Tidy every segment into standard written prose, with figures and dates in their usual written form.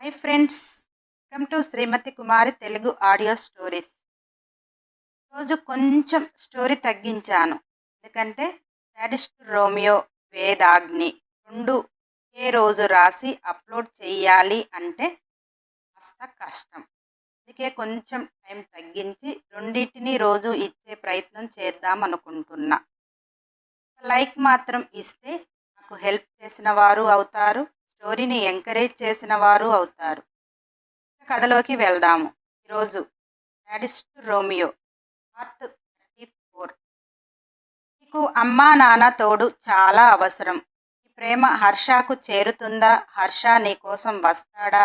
High friends, welcome to Srimathi Kumari Telugu audio stories. రోజు కొంచెం story తగ్గించాను, ఎందుకంటే సాడిస్ట్ రోమియో, వేదాగ్ని రెండు ఏ రోజు రాసి అప్లోడ్ చేయాలి అంటే కాస్త కష్టం. అందుకే కొంచెం టైం తగ్గించి రెండింటిని రోజు ఇచ్చే ప్రయత్నం చేద్దాం అనుకుంటున్నా. లైక్ మాత్రం ఇస్తే నాకు హెల్ప్ చేసిన వారు అవుతారు, స్టోరీని ఎంకరేజ్ చేసిన వారు అవుతారు. కథలోకి వెళ్దాము. ఈరోజు సాడిస్ట్ రోమియో పార్ట్ 34. నీకు అమ్మా నాన్న తోడు చాలా అవసరం. ఈ ప్రేమ హర్షకు చేరుతుందా? హర్ష నీ కోసం వస్తాడా?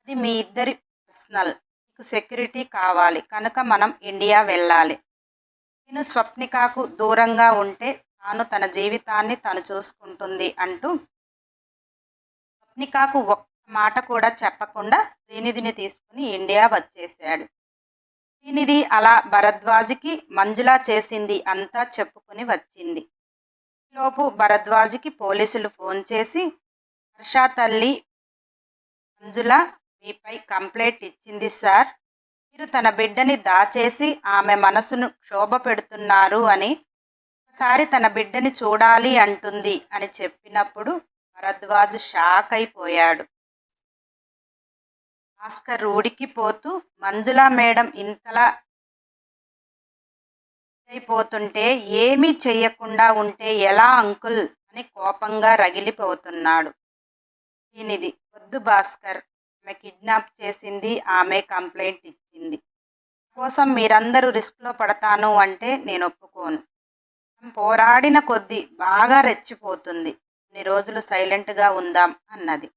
అది మీ ఇద్దరి పర్సనల్. నీకు సెక్యూరిటీ కావాలి కనుక మనం ఇండియా వెళ్ళాలి. నేను స్వప్నికకు దూరంగా ఉంటే తాను తన జీవితాన్ని తను చూసుకుంటుంది అంటూ స్వప్నికకు ఒక్క మాట కూడా చెప్పకుండా శ్రీనిధిని తీసుకుని ఇండియా వచ్చేశాడు. శ్రీనిధి అలా భరద్వాజ్కి మంజుల చేసింది అంతా చెప్పుకుని వచ్చింది. లోపు భరద్వాజ్కి పోలీసులు ఫోన్ చేసి, హర్ష తల్లి మంజుల మీపై కంప్లైంట్ ఇచ్చింది సార్. మీరు తన బిడ్డని దాచేసి ఆమె మనసును క్షోభ పెడుతున్నారు అని, ఒకసారి తన బిడ్డని చూడాలి అంటుంది అని చెప్పినప్పుడు భరద్వాజ్ షాక్ అయిపోయాడు. భాస్కర్ ఊడికిపోతూ, మంజుల మేడం ఇంతలా అయిపోతుంటే ఏమీ చెయ్యకుండా ఉంటే ఎలా అంకుల్ అని కోపంగా రగిలిపోతున్నాడు. శ్రీనిధి, వద్దు భాస్కర్, ఆమె కిడ్నాప్ చేసింది, ఆమె కంప్లైంట్ ఇచ్చింది. కోసం మీరందరూ రిస్క్లో పడతాను అంటే నేను ఒప్పుకోను. పోరాడిన కొద్దీ బాగా రెచ్చిపోతుంది. కొన్ని రోజులు సైలెంట్గా ఉందాం అన్నది.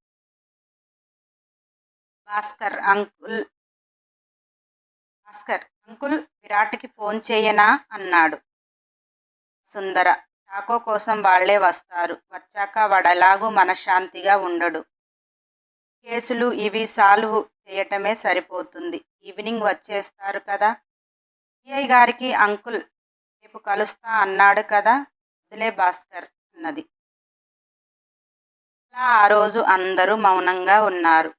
భాస్కర్ అంకుల్ విరాట్కి ఫోన్ చేయనా అన్నాడు. సుందర, చాకో కోసం వాళ్లే వస్తారు. వచ్చాక వాడెలాగూ మనశ్శాంతిగా ఉండడు. కేసులు ఇవి సాల్వ్ చేయటమే సరిపోతుంది. ఈవినింగ్ వచ్చేస్తారు కదా. సిఐ గారికి అంకుల్ రేపు కలుస్తా అన్నాడు కదా. వదిలే భాస్కర్ అన్నది. అలా ఆ రోజు అందరూ మౌనంగా ఉన్నారు.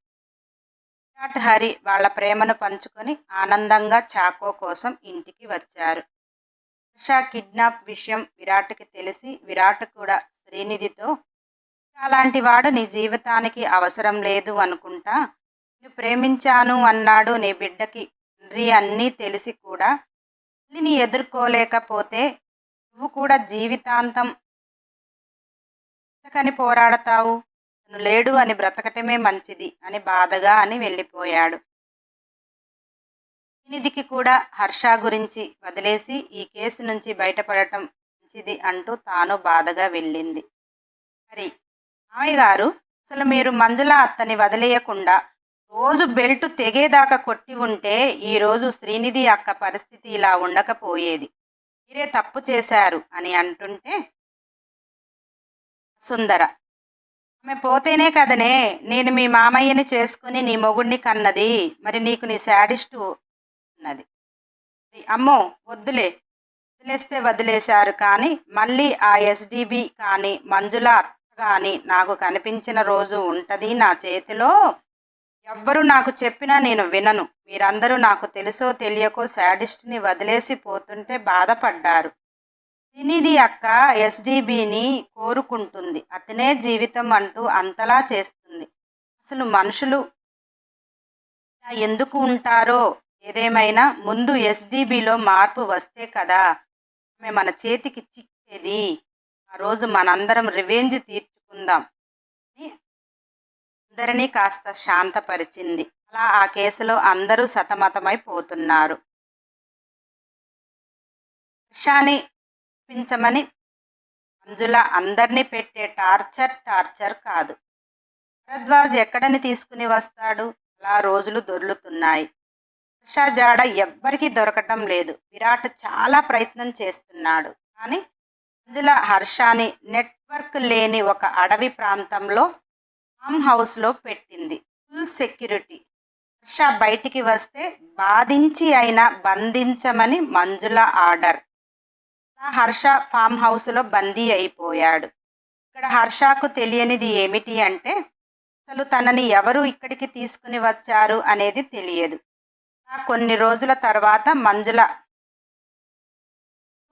విరాట్, హరి వాళ్ల ప్రేమను పంచుకొని ఆనందంగా చాకో కోసం ఇంటికి వచ్చారు. హర్ష కిడ్నాప్ విషయం విరాట్కి తెలిసి విరాట్ కూడా శ్రీనిధితో, అలాంటి వాడు నీ జీవితానికి అవసరం లేదు అనుకుంటా. నేను ప్రేమించాను అన్నాడు నీ బిడ్డకి తండ్రి అన్నీ తెలిసి కూడా తల్లిని ఎదుర్కోలేకపోతే నువ్వు కూడా జీవితాంతం ఎంతకని పోరాడతావు? తను లేడు అని బ్రతకటమే మంచిది అని బాధగా అని వెళ్ళిపోయాడు. శ్రీనిధికి కూడా హర్ష గురించి వదిలేసి ఈ కేసు నుంచి బయటపడటం మంచిది అంటూ తాను బాధగా వెళ్ళింది. మరి మామయ్య గారు, అసలు మీరు మంజుల అత్తని వదిలేయకుండా రోజు బెల్ట్ తెగేదాకా కొట్టి ఉంటే ఈరోజు శ్రీనిధి అక్క పరిస్థితి ఇలా ఉండకపోయేది. మీరే తప్పు చేశారు అని అంటుంటే, సుందర, ఆమె పోతేనే కదనే నేను మీ మామయ్యని చేసుకుని నీ మొగుడిని కన్నది. మరి నీకు నీ శాడిస్టు ఉన్నది. అమ్మో వద్దులే, వదిలేస్తే వదిలేశారు కానీ మళ్ళీ ఆ ఎస్డిబి కానీ మంజుల అత్త కానీ నాకు కనిపించిన రోజు ఉంటుంది నా చేతిలో. ఎవ్వరు నాకు చెప్పినా నేను వినను. మీరందరూ నాకు తెలుసో తెలియకో శాడిస్ట్ని వదిలేసి పోతుంటే బాధపడ్డారు. శ్రీనిధి అక్క ఎస్డిబిని కోరుకుంటుంది, అతనే జీవితం అంటూ అంతలా చేస్తుంది. అసలు మనుషులు ఎందుకు ఉంటారో. ఏదేమైనా ముందు ఎస్డిబిలో మార్పు వస్తే కదా ఆమె మన చేతికి చిక్కేది. ఆ రోజు మనందరం రివెంజ్ తీర్చుకుందాం అని అందరినీ కాస్త శాంతపరిచింది. అలా ఆ కేసులో అందరూ సతమతమైపోతున్నారు. హర్షాని చూపించమని మంజుల అందరినీ పెట్టే టార్చర్ కాదు. భరద్వాజ్ ఎక్కడని తీసుకుని వస్తాడు? అలా రోజులు దొర్లుతున్నాయి. హర్ష జాడ ఎవ్వరికీ దొరకటం లేదు. విరాట్ చాలా ప్రయత్నం చేస్తున్నాడు కానీ మంజుల హర్షాని నెట్వర్క్ లేని ఒక అడవి ప్రాంతంలో ఫామ్ హౌస్లో పెట్టింది. Full security. హర్ష బయటికి వస్తే బాధించి అయినా బంధించమని మంజుల ఆర్డర్. హర్ష ఫామ్ హౌస్లో బందీ అయిపోయాడు. ఇక్కడ హర్షకు తెలియనిది ఏమిటి అంటే అసలు తనని ఎవరు ఇక్కడికి తీసుకుని వచ్చారు అనేది తెలియదు. కొన్ని రోజుల తర్వాత మంజుల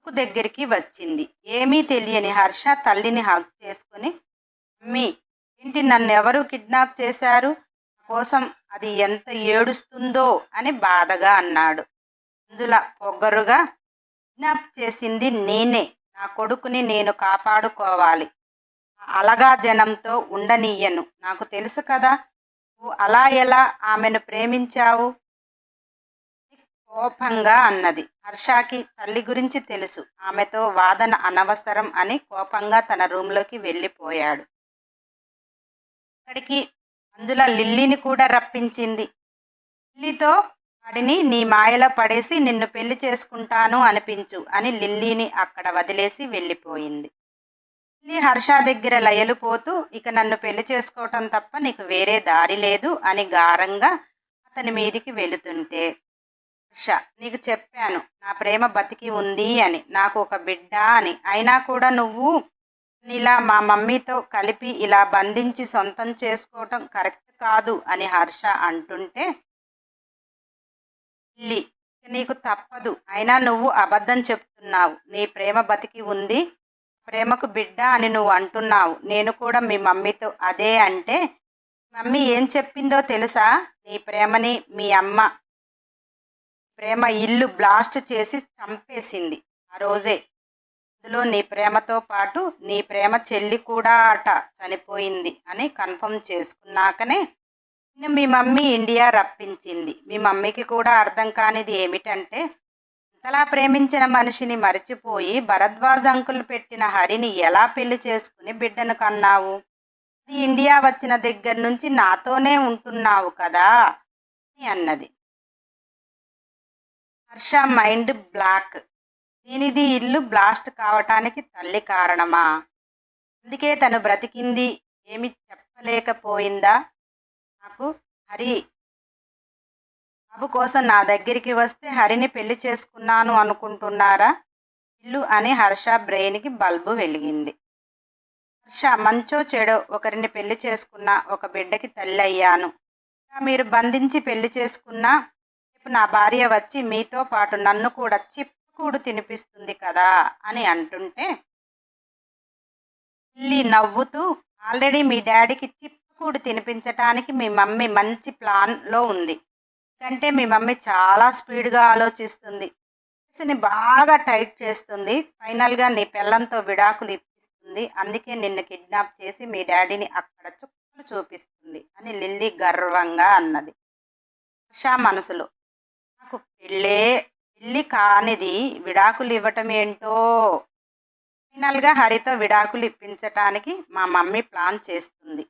దగ్గరికి వచ్చింది. ఏమీ తెలియని హర్ష తల్లిని హగ్ చేసుకుని, "అమ్మీ, ఏంటి నన్నెవరు కిడ్నాప్ చేశారు? నా కోసం అది ఎంత ఏడుస్తుందో" అని బాధగా అన్నాడు. మంజుల పొగరుగా, "కిడ్నాప్ చేసింది నేనే. నా కొడుకుని నేను కాపాడుకోవాలి. ఆ అలగా జనంతో ఉండనియ్యను. నాకు తెలుసు కదా, నువ్వు అలా ఎలా ఆమెను ప్రేమించావు" కోపంగా అన్నది. హర్షకి తల్లి గురించి తెలుసు. ఆమెతో వాదన అనవసరం అని కోపంగా తన రూంలోకి వెళ్ళిపోయాడు. అక్కడికి మంజుల లిల్లీని కూడా రప్పించింది. లిల్లీతో, "వాడిని నీ మాయలో పడేసి నిన్ను పెళ్లి చేసుకుంటాను అనిపించు" అని లిల్లీని అక్కడ వదిలేసి వెళ్ళిపోయింది. లిల్లీ హర్ష దగ్గర లయలుపోతూ, "ఇక నన్ను పెళ్లి చేసుకోవటం తప్ప నీకు వేరే దారి లేదు" అని గారంగా అతని మీదికి వెళుతుంటే, "హర్ష, నీకు చెప్పాను నా ప్రేమ బతికి ఉంది అని, నాకు ఒక బిడ్డ అని. అయినా కూడా నువ్వు ఇలా మా మమ్మీతో కలిపి ఇలా బంధించి సొంతం చేసుకోవటం కరెక్ట్ కాదు" అని హర్ష అంటుంటే, "లిల్లీ, ఇక నీకు తప్పదు. అయినా నువ్వు అబద్ధం చెప్తున్నావు. నీ ప్రేమ బతికి ఉంది, ప్రేమకు బిడ్డ అని నువ్వు అంటున్నావు. నేను కూడా మీ మమ్మీతో అదే అంటే, మమ్మీ ఏం చెప్పిందో తెలుసా? నీ ప్రేమని మీ అమ్మ ప్రేమ ఇల్లు బ్లాస్ట్ చేసి చంపేసింది ఆ రోజే. అందులో నీ ప్రేమతో పాటు నీ ప్రేమ చెల్లి కూడా అట చనిపోయింది అని కన్ఫర్మ్ చేసుకున్నాకనే నిన్ను మీ మమ్మీ ఇండియా రప్పించింది. మీ మమ్మీకి కూడా అర్థం కానిది ఏమిటంటే, అంతలా ప్రేమించిన మనిషిని మరిచిపోయి భరద్వాజ్ అంకుల్ పెట్టిన హరిని ఎలా పెళ్లి చేసుకుని బిడ్డను కన్నావు? అది ఇండియా వచ్చిన దగ్గర నుంచి నాతోనే ఉంటున్నావు కదా" అని అన్నది. Harsha mind block. దీనిది ఇల్లు బ్లాస్ట్ కావటానికి తల్లి కారణమా? అందుకే తను బ్రతికింది ఏమి చెప్పలేకపోయిందా? నాకు హరి బాబు కోసం నా దగ్గరికి వస్తే హరిని పెళ్లి చేసుకున్నాను అనుకుంటున్నారా ఇల్లు అని హర్ష బ్రెయిన్కి బల్బు వెలిగింది. హర్ష మంచో చెడో ఒకరిని పెళ్లి చేసుకున్నా, ఒక బిడ్డకి తల్లి అయ్యాను. మీరు బంధించి పెళ్లి చేసుకున్నా నా భార్య వచ్చి మీతో పాటు నన్ను కూడా చిప్పుకూడు తినిపిస్తుంది కదా అని అంటుంటే, లిల్లీ నవ్వుతూ, "ఆల్రెడీ మీ డాడీకి చిప్పుకూడు తినిపించటానికి మీ మమ్మీ మంచి ప్లాన్లో ఉంది. ఎందుకంటే మీ మమ్మీ చాలా స్పీడ్గా ఆలోచిస్తుంది. కేసుని బాగా టైట్ చేస్తుంది. ఫైనల్గా నీ పెళ్ళంతో విడాకులు ఇప్పిస్తుంది. అందుకే నిన్ను కిడ్నాప్ చేసి మీ డాడీని అక్కడ చుక్కలు చూపిస్తుంది" అని లిల్లీ గర్వంగా అన్నది. హర్ష మనసులో, నాకు పెళ్ళి కానిది విడాకులు ఇవ్వటం ఏంటో. ఫైనల్గా హరితో విడాకులు ఇప్పించటానికి మా మమ్మీ ప్లాన్ చేస్తుంది.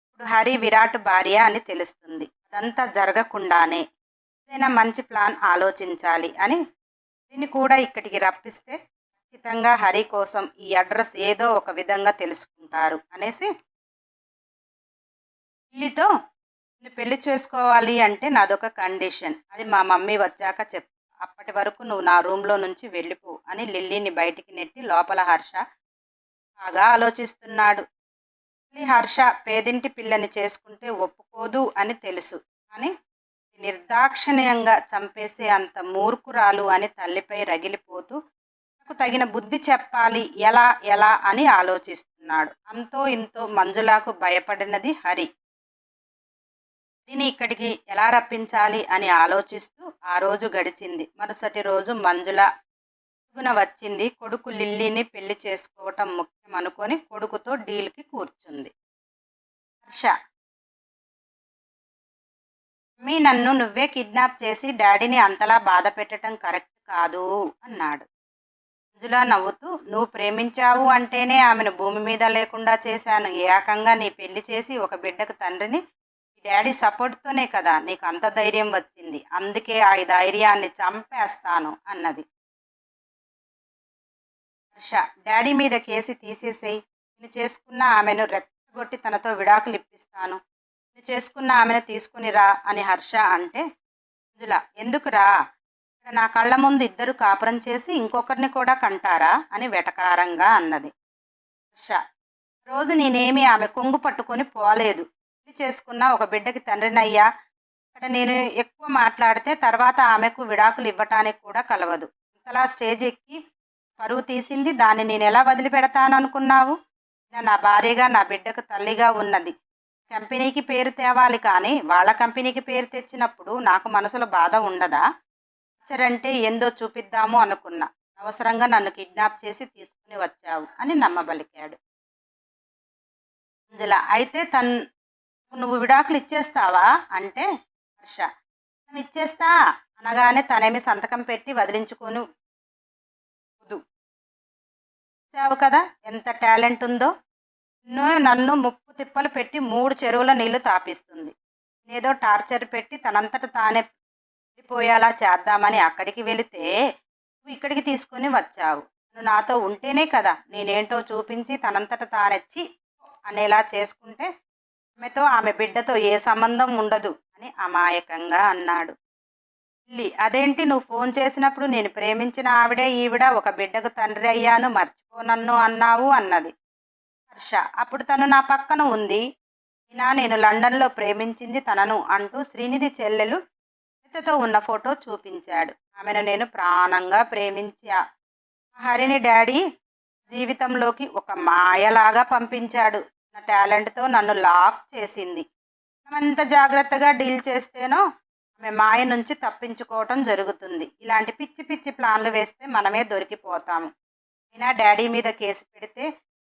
ఇప్పుడు హరి విరాట్ భార్య అని తెలుస్తుంది. అదంతా జరగకుండానే ఏదైనా మంచి ప్లాన్ ఆలోచించాలి అని దీన్ని కూడా ఇక్కడికి రప్పిస్తే ఖచ్చితంగా హరి కోసం ఈ అడ్రస్ ఏదో ఒక విధంగా తెలుసుకుంటారు అనేసి లిల్లీతో, "నువ్వు పెళ్లి చేసుకోవాలి అంటే నాదొక కండిషన్. అది మా మమ్మీ వచ్చాక చెప్తా. అప్పటి వరకు నువ్వు నా రూమ్లో నుంచి వెళ్ళిపో" అని లిల్లీని బయటికి నెట్టి లోపల హర్ష బాగా ఆలోచిస్తున్నాడు. హర్ష పేదింటి పిల్లని చేసుకుంటే ఒప్పుకోదు అని తెలుసు. కానీ నిర్దాక్షిణ్యంగా చంపేసే అంత మూర్ఖురాలు అని తల్లిపై రగిలిపోతూ నాకు తగిన బుద్ధి చెప్పాలి, ఎలా ఎలా అని ఆలోచిస్తున్నాడు. అంతో ఇంతో మంజులకు భయపడినది హరి. దీన్ని ఇక్కడికి ఎలా రప్పించాలి అని ఆలోచిస్తూ ఆ రోజు గడిచింది. మరుసటి రోజు మంజుల వచ్చింది. కొడుకు లిల్లీని పెళ్లి చేసుకోవటం ముఖ్యం అనుకొని కొడుకుతో డీల్కి కూర్చుంది. హర్ష, "మీ నన్ను నువ్వే కిడ్నాప్ చేసి డాడీని అంతలా బాధ పెట్టడం కరెక్ట్ కాదు" అన్నాడు. మంజుల నవ్వుతూ, "నువ్వు ప్రేమించావు అంటేనే ఆమెను భూమి మీద లేకుండా చేశాను. ఏకంగా నీ పెళ్లి చేసి ఒక బిడ్డకు తండ్రిని డాడీ సపోర్ట్తోనే కదా నీకు అంత ధైర్యం వచ్చింది. అందుకే ఆ ధైర్యాన్ని చంపేస్తాను" అన్నది. హర్ష, "డాడీ మీద కేసు తీసేసేయి. నేను చేసుకున్న ఆమెను రెచ్చగొట్టి తనతో విడాకులు ఇప్పిస్తాను. నేను చేసుకున్న ఆమెను తీసుకుని రా" అని హర్ష అంటే, మంజుల, "ఎందుకురా? నా కళ్ళ ముందు ఇద్దరు కాపురం చేసి ఇంకొకరిని కూడా కంటారా" అని వెటకారంగా అన్నది. హర్ష, "రోజు నేనేమి ఆమె కొంగు పట్టుకొని పోలేదు. పెళ్లి చేసుకున్న ఒక బిడ్డకి తండ్రినయ్యా. ఇక్కడ నేను ఎక్కువ మాట్లాడితే తర్వాత ఆమెకు విడాకులు ఇవ్వటానికి కూడా కలవదు. ఇంతలా స్టేజ్ ఎక్కి పరువు తీసింది. దాన్ని నేను ఎలా వదిలిపెడతాననుకున్నావు? నా భార్యగా నా బిడ్డకు తల్లిగా ఉన్నది. కంపెనీకి పేరు తేవాలి కానీ వాళ్ళ కంపెనీకి పేరు తెచ్చినప్పుడు నాకు మనసులో బాధ ఉండదా? టార్చరంటే ఏందో చూపిద్దాము అనుకున్నా. అవసరంగా నన్ను కిడ్నాప్ చేసి తీసుకుని వచ్చావు అని నమ్మబలికాడు. మంజుల అయితే నువ్వు విడాకులు ఇచ్చేస్తావా అంటే హర్ష ఇచ్చేస్తా అనగానే తనేమి సంతకం పెట్టి వదిలించుకొని చావు కదా, ఎంత టాలెంట్ ఉందో. నన్ను ముప్పు తిప్పలు పెట్టి 3 చెరువుల నీళ్లు తాపిస్తుంది. ఏదో టార్చర్ పెట్టి తనంతట తానే వెళ్ళిపోయేలా చేద్దామని అక్కడికి వెళితే నువ్వు ఇక్కడికి తీసుకొని వచ్చావు. నువ్వు నాతో ఉంటేనే కదా నేనేంటో చూపించి తనంతట తానెచ్చి అనేలా చేసుకుంటే ఆమెతో ఆమె బిడ్డతో ఏ సంబంధం ఉండదు అని అమాయకంగా అన్నాడు. అదేంటి నువ్వు ఫోన్ చేసినప్పుడు నేను ప్రేమించిన ఆవిడే ఈవిడ, ఒక బిడ్డకు తండ్రి అయ్యాను, మర్చిపోనన్ను అన్నావు అన్నది హర్ష. అప్పుడు తను నా పక్కన ఉంది. నేను లండన్లో ప్రేమించింది తనను అంటూ శ్రీనిధి చెల్లెలు ఇతతో ఉన్న ఫోటో చూపించాడు. ఆమెను నేను ప్రాణంగా ప్రేమించా. హరిని డాడీ జీవితంలోకి ఒక మాయలాగా పంపించాడు. నా టాలెంట్తో నన్ను లాక్ చేసింది. ఎంత జాగ్రత్తగా డీల్ చేస్తేనో ఆమె మాయ నుంచి తప్పించుకోవటం జరుగుతుంది. ఇలాంటి పిచ్చి పిచ్చి ప్లాన్లు వేస్తే మనమే దొరికిపోతాము. అయినా డాడీ మీద కేసు పెడితే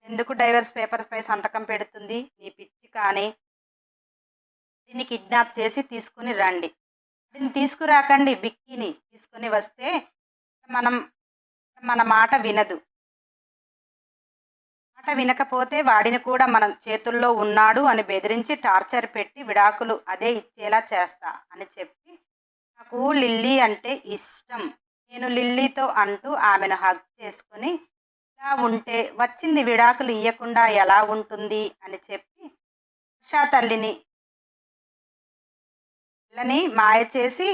ఎందుకు డైవర్స్ పేపర్స్ పై సంతకం పెడుతుంది? నీ పిచ్చి కానీ. దీన్ని కిడ్నాప్ చేసి తీసుకుని రండి. దీన్ని తీసుకురాకండి, బిక్కీని తీసుకుని వస్తే మన మాట వినదు. మాట వినకపోతే వాడిని కూడా మన చేతుల్లో ఉన్నాడు అని బెదిరించి టార్చర్ పెట్టి విడాకులు అదే ఇచ్చేలా చేస్తా అని చెప్పి, నాకు లిల్లీ అంటే ఇష్టం, నేను లిల్లీతో అంటూ ఆమెను హగ్ చేసుకుని, ఇలా ఉంటే వచ్చింది విడాకులు ఇవ్వకుండా ఎలా ఉంటుంది అని చెప్పి ఉషా తల్లిని మాయ చేసి,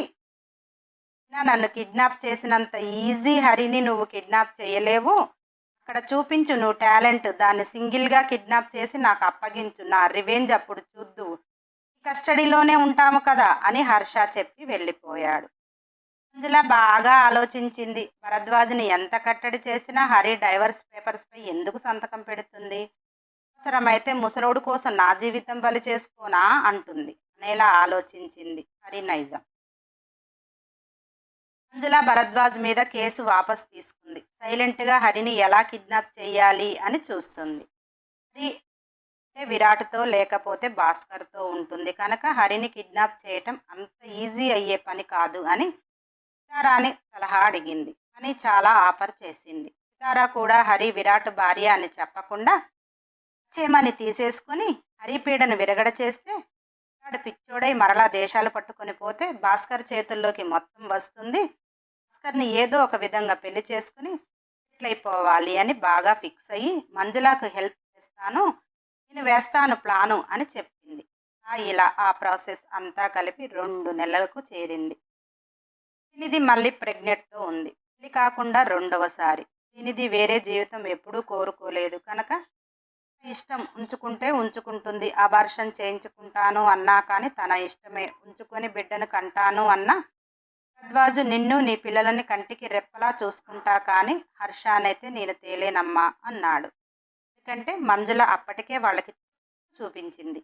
నన్ను కిడ్నాప్ చేసినంత ఈజీ హరిని నువ్వు కిడ్నాప్ చేయలేవు, అక్కడ చూపించు నువ్వు టాలెంట్, దాన్ని సింగిల్గా కిడ్నాప్ చేసి నాకు అప్పగించు, నా రివెంజ్ అప్పుడు చూద్దు, కస్టడీలోనే ఉంటాము కదా అని హర్ష చెప్పి వెళ్ళిపోయాడు. మంజుల బాగా ఆలోచించింది. భరద్వాజ్ని ఎంత కట్టడి చేసినా హరి డైవర్స్ పేపర్స్పై ఎందుకు సంతకం పెడుతుంది? అవసరమైతే ముసలోడు కోసం నా జీవితం బలి చేసుకోనా అంటుంది అనేలా ఆలోచించింది. హరి నైజం. మంజుల భరద్వాజ్ మీద కేసు వాపస్ తీసుకుంది. సైలెంట్గా హరిని ఎలా కిడ్నాప్ చేయాలి అని చూస్తుంది. హరి విరాట్తో లేకపోతే భాస్కర్తో ఉంటుంది కనుక హరిని కిడ్నాప్ చేయటం అంత ఈజీ అయ్యే పని కాదు అని సితారాని సలహా అడిగింది. అని చాలా ఆఫర్ చేసింది. సితారా కూడా హరి విరాట్ భార్య అని చెప్పకుండా చేమని తీసేసుకుని హరిపీడను విరగడ చేస్తే వాడు పిచ్చోడై మరలా దేశాలు పట్టుకొని పోతే భాస్కర్ చేతుల్లోకి మొత్తం వస్తుంది. భాస్కర్ని ఏదో ఒక విధంగా పెళ్లి చేసుకుని సెటిలైపోవాలి అని బాగా ఫిక్స్ అయ్యి మంజులకు హెల్ప్ చేస్తాను, నేను వేస్తాను ప్లాను అని చెప్పింది. ఇలా ఆ ప్రాసెస్ అంతా కలిపి 2 నెలలకు చేరింది. శ్రీనిధి మళ్ళీ ప్రెగ్నెంట్తో ఉంది. పెళ్లి కాకుండా రెండవసారి. శ్రీనిధి వేరే జీవితం ఎప్పుడూ కోరుకోలేదు కనుక ఇష్టం ఉంచుకుంటే ఉంచుకుంటుంది. అబార్షన్ చేయించుకుంటాను అన్నా కానీ తన ఇష్టమే, ఉంచుకొని బిడ్డను కంటాను అన్నా భరద్వాజు నిన్ను నీ పిల్లలని కంటికి రెప్పలా చూసుకుంటా కానీ హర్షానైతే నేను తేలేనమ్మా అన్నాడు. ఎందుకంటే మంజుల అప్పటికే వాళ్ళకి చూపించింది.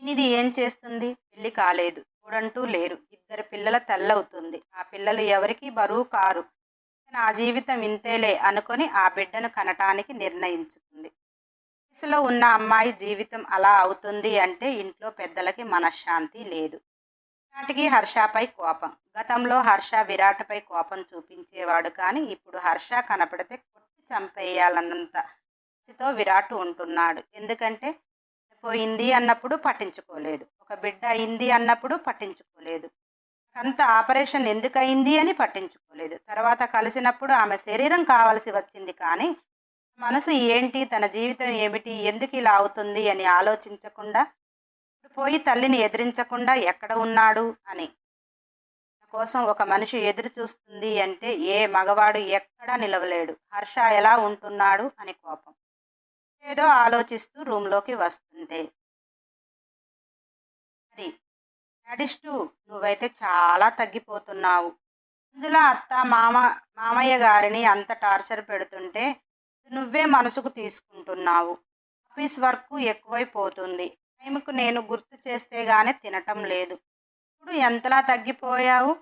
ఇది ఏం చేస్తుంది? పెళ్లి కాలేదు, చూడంటూ లేరు, 2 పిల్లల తల్లవుతుంది. ఆ పిల్లలు ఎవరికి బరువు కారు. నా జీవితం ఇంతేలే అనుకొని ఆ బిడ్డను కనటానికి నిర్ణయించుకుంది. వయసులో ఉన్న అమ్మాయి జీవితం అలా అవుతుంది అంటే ఇంట్లో పెద్దలకి మనశ్శాంతి లేదు. నాటికి హర్షపై కోపం. గతంలో హర్ష విరాట్పై కోపం చూపించేవాడు కానీ ఇప్పుడు హర్ష కనపడితే కొట్టి చంపేయాలన్నంత తో విరాట్ ఉంటున్నాడు. ఎందుకంటే పోయింది అన్నప్పుడు పట్టించుకోలేదు, ఒక బిడ్డ అయింది అన్నప్పుడు పట్టించుకోలేదు, అంత ఆపరేషన్ ఎందుకు అయింది అని పట్టించుకోలేదు, తర్వాత కలిసినప్పుడు ఆమె శరీరం కావాల్సి వచ్చింది కానీ మనసు ఏంటి, తన జీవితం ఏమిటి, ఎందుకు ఇలా అవుతుంది అని ఆలోచించకుండా, పోయి తల్లిని ఎదిరించకుండా ఎక్కడ ఉన్నాడు అని. కోసం ఒక మనిషి ఎదురు చూస్తుంది అంటే ఏ మగవాడు ఎక్కడా నిలవలేడు. హర్ష ఎలా ఉంటున్నాడు అని కోపం. ఏదో ఆలోచిస్తూ రూమ్లోకి వస్తుంటే అడిస్టు నువ్వైతే చాలా తగ్గిపోతున్నావు. అందులో అత్త మామయ్య గారిని అంత టార్చర్ పెడుతుంటే నువ్వే మనసుకు తీసుకుంటున్నావు. ఆఫీస్ వర్క్ ఎక్కువైపోతుంది. టైంకు నేను గుర్తు చేస్తే గానీ తినటం లేదు. ఇప్పుడు ఎంతలా తగ్గిపోయావు.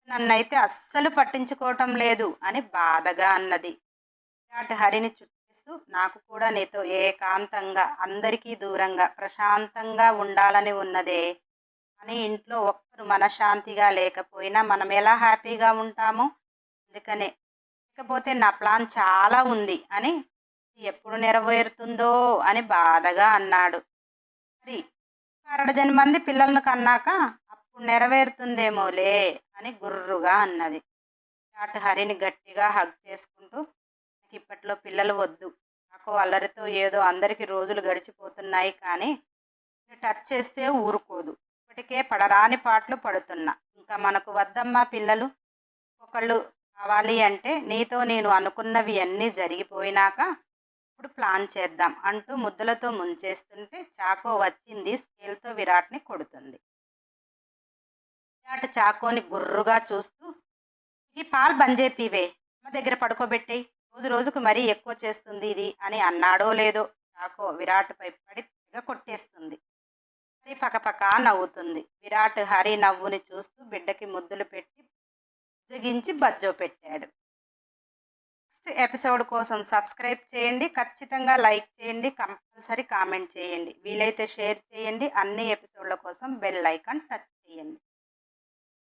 నన్నైతే అస్సలు పట్టించుకోవటం లేదు అని బాధగా అన్నది. విరాట్ హరిని చుట్టేస్తూ నాకు కూడా నీతో ఏకాంతంగా అందరికీ దూరంగా ప్రశాంతంగా ఉండాలని ఉన్నదే. కానీ ఇంట్లో ఒక్కరు మనశ్శాంతిగా లేకపోయినా మనం ఎలా హ్యాపీగా ఉంటామో. అందుకనే లేకపోతే నా ప్లాన్ చాలా ఉంది అని ఎప్పుడు నెరవేరుతుందో అని బాధగా అన్నాడు. మరి అరడజన మంది పిల్లలను కన్నాక అప్పుడు నెరవేరుతుందేమోలే అని గుర్రుగా అన్నది. విరాట్ హరిని గట్టిగా హగ్ చేసుకుంటూ నాకు ఇప్పట్లో పిల్లలు వద్దు. నాకు అల్లరితో ఏదో అందరికీ రోజులు గడిచిపోతున్నాయి కానీ టచ్ చేస్తే ఊరుకోదు. ఇప్పటికే పడరాని పాటలు పడుతున్నా. ఇంకా మనకు వద్దమ్మా పిల్లలు. ఒకళ్ళు కావాలి అంటే నీతో నేను అనుకున్నవి అన్నీ జరిగిపోయినాక ఇప్పుడు ప్లాన్ చేద్దాం అంటూ ముద్దులతో ముంచేస్తుంటే చాకో వచ్చింది స్కేల్తో విరాట్ని కొడుతుంది. విరాట్ చాకోని గుర్రుగా చూస్తూ ఈ పాలు బంద్ చేపివే, అమ్మ దగ్గర పడుకోబెట్టేయి, రోజు రోజుకు మరీ ఎక్కువ చేస్తుంది ఇది అని అన్నాడో లేదో చాకో విరాట్పై పడి తెగ కొట్టేస్తుంది. హరి పకపక నవ్వుతుంది. విరాట్ హరి నవ్వుని చూస్తూ బిడ్డకి ముద్దులు పెట్టి జగించి బజ్జో పెట్టాడు. నెక్స్ట్ ఎపిసోడ్ కోసం సబ్స్క్రైబ్ చేయండి, ఖచ్చితంగా లైక్ చేయండి, కంపల్సరీ కామెంట్ చేయండి, వీలైతే షేర్ చేయండి. అన్ని ఎపిసోడ్ల కోసం బెల్ ఐకాన్ టచ్ చేయండి.